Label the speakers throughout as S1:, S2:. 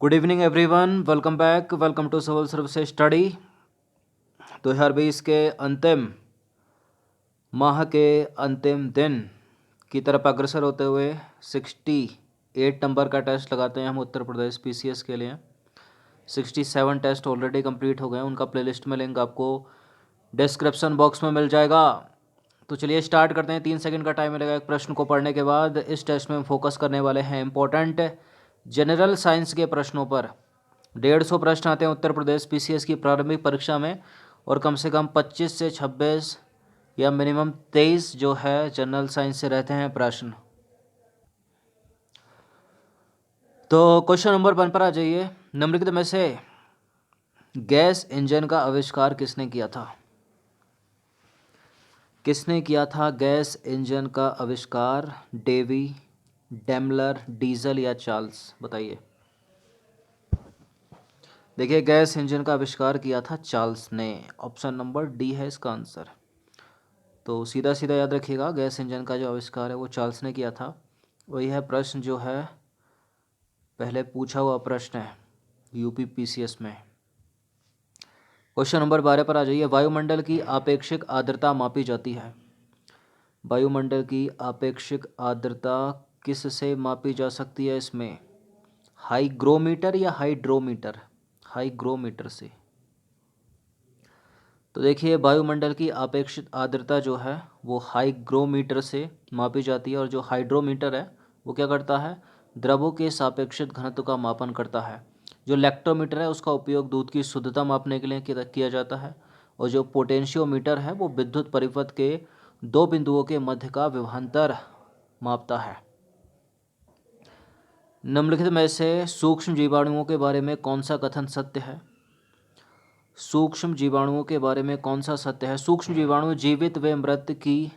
S1: Good evening everyone, welcome back, welcome to civil services study. 2020 के अंतिम माह के अंतिम दिन की तरफ अग्रसर होते हुए 68 नंबर का टेस्ट लगाते हैं हम उत्तर प्रदेश पीसीएस के लिए। 67 टेस्ट ऑलरेडी कंप्लीट हो गए हैं, उनका प्लेलिस्ट में लिंक आपको डिस्क्रिप्शन बॉक्स में मिल जाएगा। तो चलिए स्टार्ट करते हैं। 3 सेकंड का टाइम मिलेगा एक प्रश्न को पढ़ने के बाद। इस टेस्ट में हम फोकस करने वाले हैं इंपॉर्टेंट जनरल साइंस के प्रश्नों पर। 150 प्रश्न आते हैं उत्तर प्रदेश पीसीएस की प्रारंभिक परीक्षा में, और कम से कम 25 से 26 या मिनिमम 23 जो है जनरल साइंस से रहते हैं प्रश्न। तो क्वेश्चन नंबर 1 पर आ जाइए। निम्नलिखित में से गैस इंजन का आविष्कार किसने किया था? किसने किया था गैस इंजन का आविष्कार? डेवी, डेमलर, डीजल या चार्ल्स? बताइए। देखिए, गैस इंजन का आविष्कार किया था चार्ल्स ने। ऑप्शन नंबर डी है इसका आंसर। तो सीधा सीधा याद रखिएगा, गैस इंजन का जो आविष्कार है वो चार्ल्स ने किया था। वही है प्रश्न जो है पहले पूछा हुआ प्रश्न है यूपी पीसीएस में। क्वेश्चन नंबर 12 पर आ जाइए। वायुमंडल की आपेक्षिक आर्द्रता मापी जाती है। वायुमंडल की आपेक्षिक आर्द्रता किस से मापी जा सकती है? इसमें हाईग्रोमीटर या हाइड्रोमीटर? हाईग्रोमीटर से। तो देखिए, वायुमंडल की अपेक्षित आर्द्रता जो है वो हाईग्रोमीटर से मापी जाती है, और जो हाइड्रोमीटर है वो क्या करता है? द्रवों के सापेक्षिक घनत्व का मापन करता है। जो लैक्टोमीटर है उसका उपयोग दूध की शुद्धता मापने के लिए किया जाता है, और जो पोटेंशियोमीटर है वो विद्युत परिपथ के दो बिंदुओं के मध्य का विभवांतर मापता है। निम्नलिखित में से सूक्ष्म जीवाणुओं के बारे में कौन सा कथन सत्य है? सूक्ष्म जीवाणुओं के बारे में कौन सा सत्य है? सूक्ष्म जीवाणु जीवित व मृत की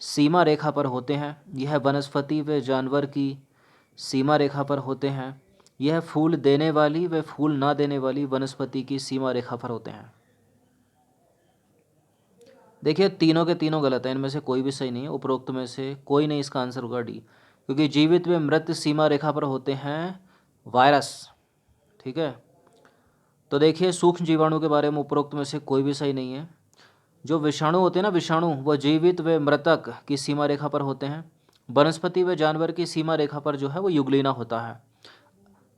S1: सीमा रेखा पर होते हैं। यह वनस्पति व जानवर की सीमा रेखा पर होते हैं। यह फूल देने वाली व फूल ना देने वाली वनस्पति की सीमा रेखा पर होते हैं। देखिए, तीनों के तीनों गलत हैं, इनमें से कोई भी सही नहीं है। उपरोक्त में से कोई नहीं इसका आंसर होगा डी, क्योंकि जीवित व मृत सीमा रेखा पर होते हैं वायरस। ठीक है, तो देखिए सूक्ष्म जीवाणु के बारे में उपरोक्त में से कोई भी सही नहीं है। जो विषाणु होते हैं ना, विषाणु, वह जीवित व मृतक की सीमा रेखा पर होते हैं। वनस्पति व जानवर की सीमा रेखा पर जो है वो युगलीना होता है।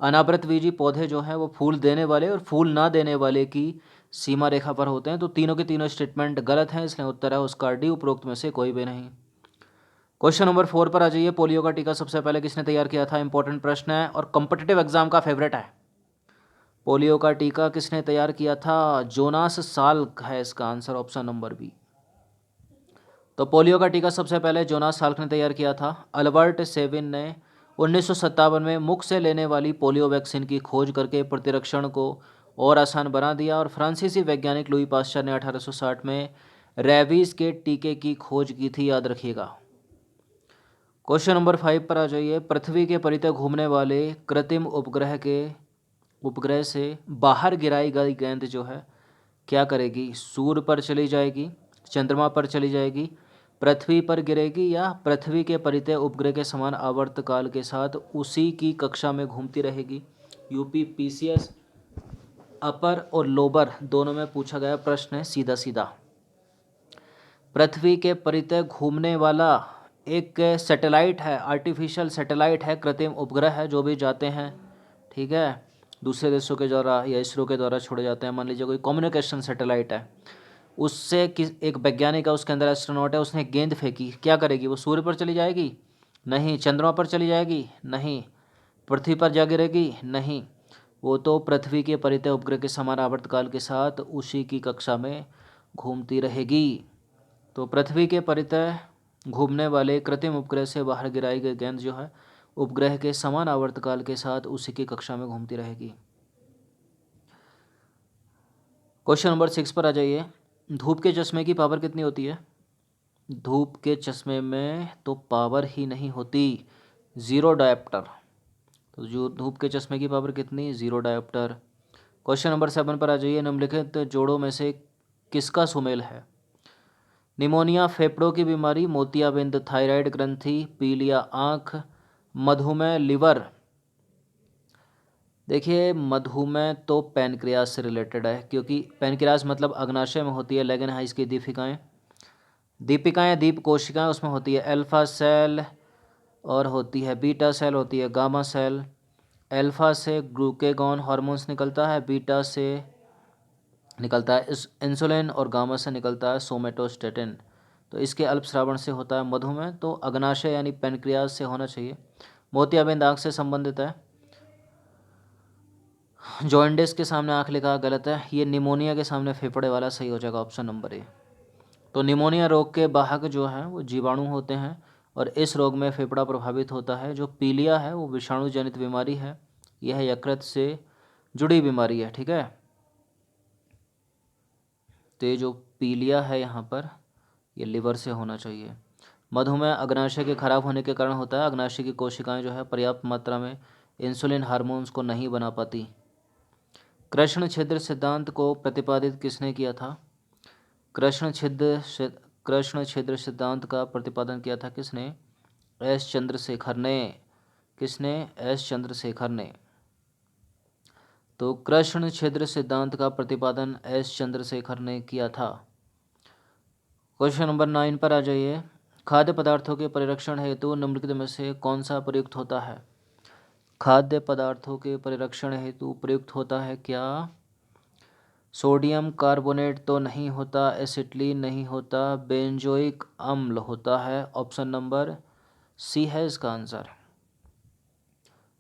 S1: अनावृतबीजी पौधे जो हैं वो फूल देने वाले और फूल ना देने वाले की सीमा रेखा पर होते हैं। तो तीनों के तीनों स्टेटमेंट गलत हैं, इसलिए उत्तर है उसका डी, उपरोक्त में से कोई भी नहीं। क्वेश्चन नंबर 4 पर आ जाइए। पोलियो का टीका सबसे पहले किसने तैयार किया था? इंपॉर्टेंट प्रश्न है और कॉम्पिटिटिव एग्जाम का फेवरेट है। पोलियो का टीका किसने तैयार किया था? जोनास साल्क है इसका आंसर, ऑप्शन नंबर बी। तो पोलियो का टीका सबसे पहले जोनास साल्क ने तैयार किया था। अल्बर्ट सेविन ने 1957 में मुख से लेने वाली पोलियो वैक्सीन की खोज करके प्रतिरक्षण को और आसान बना दिया, और फ्रांसीसी वैज्ञानिक लुई पास्चर ने 1860 में रेबीज के टीके की खोज की थी, याद रखिएगा। क्वेश्चन नंबर 5 पर आ जाइए। पृथ्वी के परितः घूमने वाले कृत्रिम उपग्रह से बाहर गिराई गई गेंद जो है क्या करेगी? सूर्य पर चली जाएगी, चंद्रमा पर चली जाएगी, पृथ्वी पर गिरेगी, या पृथ्वी के परितः उपग्रह के समान आवर्तकाल के साथ उसी की कक्षा में घूमती रहेगी? यूपी पीसीएस अपर और लोअर दोनों में पूछा गया प्रश्न है, सीधा सीधा। पृथ्वी के परितः घूमने वाला एक सैटेलाइट है, आर्टिफिशियल सैटेलाइट है, कृत्रिम उपग्रह है, जो भी जाते हैं, ठीक है, दूसरे देशों के द्वारा या इसरो के द्वारा छोड़े जाते हैं। मान लीजिए कोई कम्युनिकेशन सैटेलाइट है, उससे एक वैज्ञानिक है, उसके अंदर एस्ट्रोनॉट है, उसने गेंद फेंकी, क्या करेगी? वो सूर्य पर चली जाएगी? नहीं। चंद्रमा पर चली जाएगी? नहीं। पृथ्वी पर जा गिरेगी? नहीं। वो तो पृथ्वी के परितः उपग्रह के समान आवर्तकाल के साथ उसी की कक्षा में घूमती रहेगी। तो पृथ्वी के परितः घूमने वाले कृत्रिम उपग्रह से बाहर गिराई गई गेंद जो है उपग्रह के समान आवर्तकाल के साथ उसी की कक्षा में घूमती रहेगी। क्वेश्चन नंबर 6 पर आ जाइए। धूप के चश्मे की पावर कितनी होती है? धूप के चश्मे में तो पावर ही नहीं होती, ज़ीरो डायोप्टर। तो जो धूप के चश्मे की पावर कितनी? Zero dioptre. क्वेश्चन नंबर 7 पर आ जाइए। निम्नलिखित जोड़ों में से किसका सुमेल है? निमोनिया, फेफड़ों की बीमारी, मोतियाबिंद, थायराइड ग्रंथि, पीलिया आँख, मधुमेह, लिवर। देखिए मधुमेह तो पैनक्रियास से रिलेटेड है, क्योंकि पैनक्रियास मतलब अग्नाशय में होती है, लेकिन है इसकी दीपिकाएँ। दीपिकाएँ दीप कोशिकाएँ, उसमें होती है अल्फा सेल और होती है बीटा सेल, होती है गामा सेल। अल्फा से ग्लूकेगॉन हार्मोन्स निकलता है, बीटा से निकलता है इस इंसुलिन और गामा से निकलता है सोमेटोस्टेटिन। तो इसके अल्पस्रावन से होता है मधुमेह। तो अग्नाशय यानी पैनक्रियाज से होना चाहिए। मोतियाबिंद आँख से संबंधित है। जॉइंडिस के सामने आँख लिखा गलत है। ये निमोनिया के सामने फेफड़े वाला सही हो जाएगा, ऑप्शन नंबर ए। तो निमोनिया रोग के वाहक जो हैं वो जीवाणु होते हैं, और इस रोग में फेफड़ा प्रभावित होता है। जो पीलिया है वो विषाणु जनित बीमारी है, यह यकृत से जुड़ी बीमारी है, ठीक है। तो ये जो पीलिया है यहाँ पर, ये लिवर से होना चाहिए। मधुमेह अग्नाशय के खराब होने के कारण होता है। अग्नाशय की कोशिकाएं जो है पर्याप्त मात्रा में इंसुलिन हार्मोन्स को नहीं बना पाती। कृष्ण छिद्र सिद्धांत को प्रतिपादित किसने किया था? कृष्ण छिद्र सिद्धांत का प्रतिपादन किया था किसने? एस चंद्रशेखर ने। किसने? एस चंद्रशेखर ने। तो कृष्ण छिद्र सिद्धांत का प्रतिपादन एस चंद्रशेखर ने किया था। क्वेश्चन नंबर 9 पर आ जाइए। खाद्य पदार्थों के परिरक्षण हेतु निम्नलिखित में से कौन सा प्रयुक्त होता है? खाद्य पदार्थों के परिरक्षण हेतु प्रयुक्त होता है क्या? सोडियम कार्बोनेट तो नहीं होता, एसिटिलीन नहीं होता, बेंजोइक अम्ल होता है। ऑप्शन नंबर सी है इसका आंसर।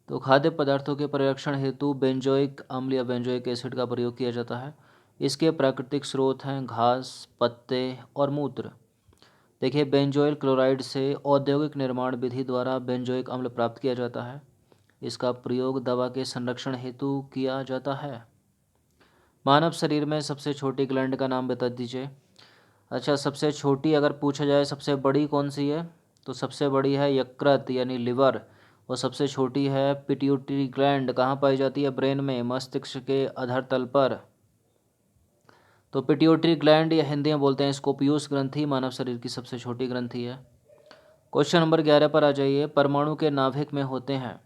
S1: तो खाद्य पदार्थों के परिरक्षण हेतु बेंजोइक अम्ल या बेंजोइक एसिड का प्रयोग किया जाता है। इसके प्राकृतिक स्रोत हैं घास, पत्ते और मूत्र। देखिए बेंजोइल क्लोराइड से औद्योगिक निर्माण विधि द्वारा बेंजोइक अम्ल प्राप्त किया जाता है। इसका प्रयोग दवा के संरक्षण हेतु किया जाता है। मानव शरीर में सबसे छोटी ग्लैंड का नाम बता दीजिए। अच्छा, सबसे छोटी अगर पूछा जाए सबसे बड़ी कौन सी है, तो सबसे बड़ी है यकृत यानी लिवर, और सबसे छोटी है पिट्यूटरी ग्लैंड। कहाँ पाई जाती है? ब्रेन में, मस्तिष्क के अधर तल पर। तो पिट्यूटरी ग्लैंड या हिंदी में बोलते हैं स्कोपियस ग्रंथि, मानव शरीर की सबसे छोटी ग्रंथि है। क्वेश्चन नंबर 11 पर आ जाइए। परमाणु के नाभिक में होते हैं,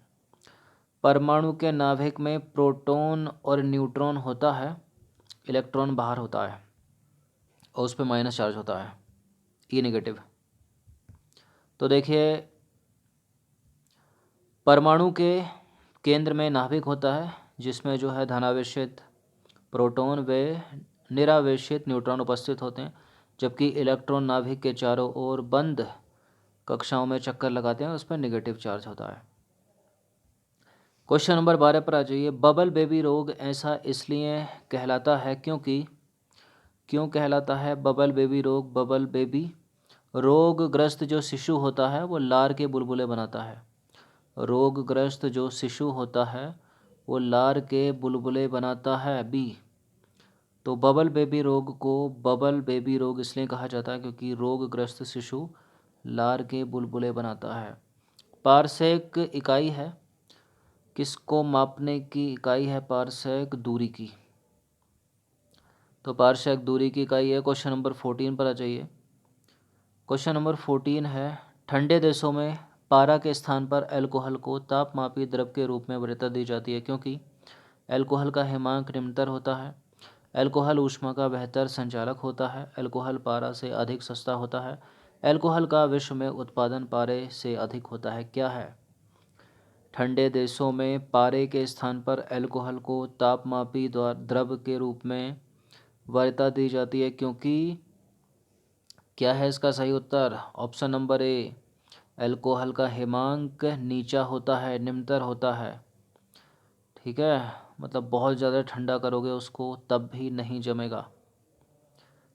S1: परमाणु के नाभिक में प्रोटॉन और न्यूट्रॉन होता है, इलेक्ट्रॉन बाहर होता है और उस पर माइनस चार्ज होता है, ई नेगेटिव। तो देखिए परमाणु के केंद्र में नाभिक होता है, जिसमें जो है धनावेशित प्रोटॉन व निरावेशित न्यूट्रॉन उपस्थित होते हैं, जबकि इलेक्ट्रॉन नाभिक के चारों ओर बंद कक्षाओं में चक्कर लगाते हैं, उस पर नेगेटिव चार्ज होता है। क्वेश्चन नंबर 12 पर आ जाइए। बबल बेबी रोग ऐसा इसलिए कहलाता है क्योंकि, क्यों कहलाता है बबल बेबी रोग? बबल बेबी रोगग्रस्त जो शिशु होता है वो लार के बुलबुले बनाता है। रोगग्रस्त जो शिशु होता है वो लार के बुलबुले बनाता है, बी। तो बबल बेबी रोग को बबल बेबी रोग इसलिए कहा जाता है क्योंकि रोगग्रस्त शिशु लार के बुलबुले बनाता है। पारसेक इकाई है, किसको मापने की इकाई है? पारसेक दूरी की। तो पारसेक दूरी की इकाई है। क्वेश्चन नंबर 14 पर आ जाइए। क्वेश्चन नंबर 14 है, ठंडे देशों में पारा के स्थान पर अल्कोहल को तापमापी द्रव के रूप में वरीयता दी जाती है क्योंकि अल्कोहल का हिमांक निम्नतर होता है, अल्कोहल ऊष्मा का बेहतर संचालक होता है, अल्कोहल पारा से अधिक सस्ता होता है, अल्कोहल का विश्व में उत्पादन पारे से अधिक होता है। क्या है? ठंडे देशों में पारे के स्थान पर अल्कोहल को तापमापी द्रव के रूप में वरीयता दी जाती है क्योंकि, क्या है इसका सही उत्तर? ऑप्शन नंबर ए, अल्कोहल का हिमांक नीचा होता है, निम्नतर होता है, ठीक है। मतलब बहुत ज़्यादा ठंडा करोगे उसको तब भी नहीं जमेगा।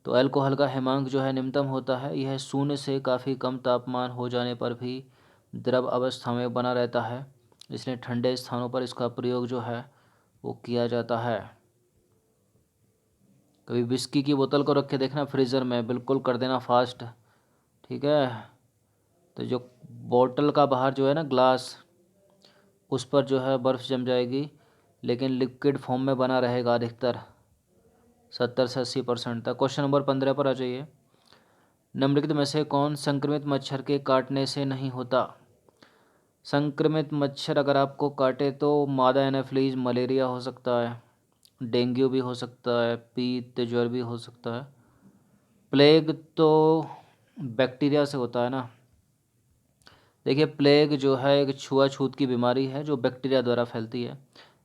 S1: तो अल्कोहल का हिमांक जो है निम्नतम होता है, यह शून्य से काफ़ी कम तापमान हो जाने पर भी द्रव अवस्था में बना रहता है, इसलिए ठंडे स्थानों पर इसका प्रयोग जो है वो किया जाता है। कभी विस्की की बोतल को रख के देखना फ्रीज़र में, बिल्कुल कर देना फास्ट, ठीक है। तो जो बोतल का बाहर जो है ना ग्लास, उस पर जो है बर्फ़ जम जाएगी, लेकिन लिक्विड फॉर्म में बना रहेगा अधिकतर 70 से 80% तक। क्वेश्चन नंबर 15 पर आ जाइए। निम्नलिखित में से कौन संक्रमित मच्छर के काटने से नहीं होता? संक्रमित मच्छर अगर आपको काटे तो मादा एनाफिलीज मलेरिया हो सकता है, डेंगू भी हो सकता है, पीत ज्वर भी हो सकता है। प्लेग तो बैक्टीरिया से होता है ना। देखिए प्लेग जो है एक छुआछूत की बीमारी है जो बैक्टीरिया द्वारा फैलती है।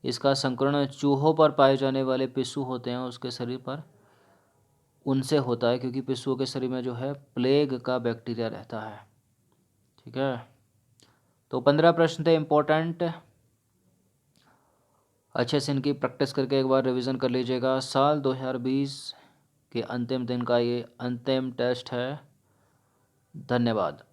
S1: इसका संक्रमण चूहों पर पाए जाने वाले पिस्सू होते हैं उसके शरीर पर, उनसे होता है, क्योंकि पिस्सुओं के शरीर में जो है प्लेग का बैक्टीरिया रहता है। ठीक है, तो 15 प्रश्न थे इम्पोर्टेंट। अच्छे से इनकी प्रैक्टिस करके एक बार रिवीजन कर लीजिएगा। साल 2020 के अंतिम दिन का ये अंतिम टेस्ट है। धन्यवाद।